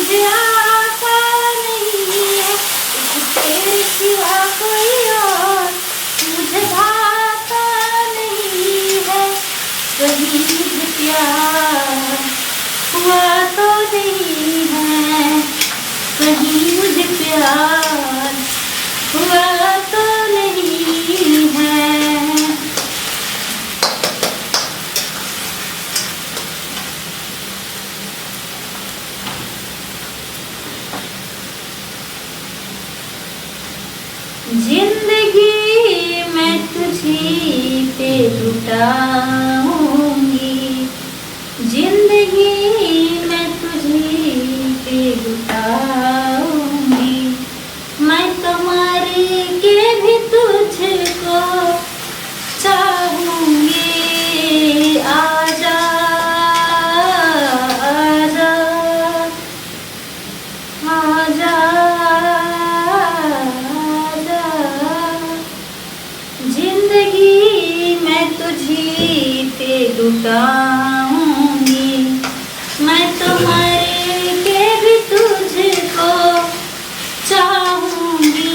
मुझे आता नहीं है तेरे सिवा कोई और, मुझे भाता नहीं है कहीं मुझे प्यार हुआ तो नहीं है, कहीं मुझे प्यार हुआ तो नहीं है। जिंदगी मैं तुझी पे लुटाऊंगी, जिंदगी मैं तुझी पे लुटाऊंगी, मैं तो मर के भी तुझको चाहूंगी। आजा आजा आजा जिंदगी मैं तुझी पे लुटाऊंगी, मैं तो मर के भी तुझको चाहूंगी।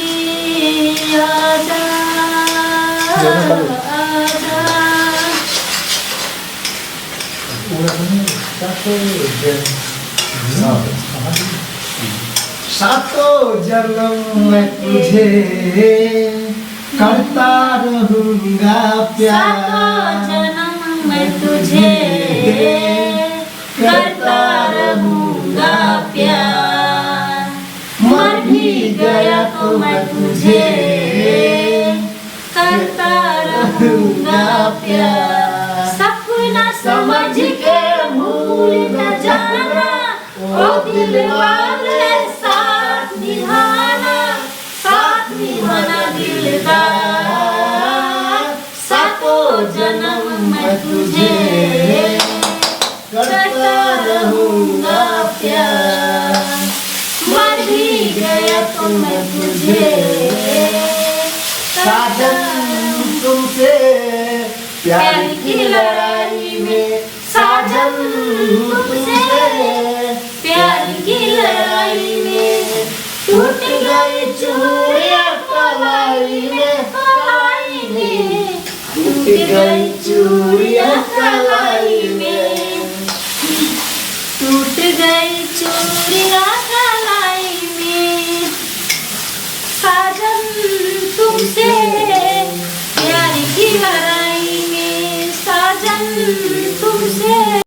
आजा आजा सातों जन्म मैं तुझे करता रहूंगा प्यार, सातों जन्म मैं तुझे करता रहूंगा प्यार, मर भी गया तो मैं तुझे करता रहूंगा प्यार। सपना समझ के भूल न जाना, ओ दिल वाले साथ निभाना, साथ निभाना दिलदार। सातों जन्म मैं तुझे करता रहूंगा प्यार, मर भी गया तो मैं तुझे साजन तुमसे प्यार की लड़ाई में, साजन तुमसे प्यार की लड़ाई में टूट गई चूड़ियां कलाई में, कलाई में टूट गई चूड़ियां कलाई में, टूट गई चूड़ियां कलाई में। साजन तुमसे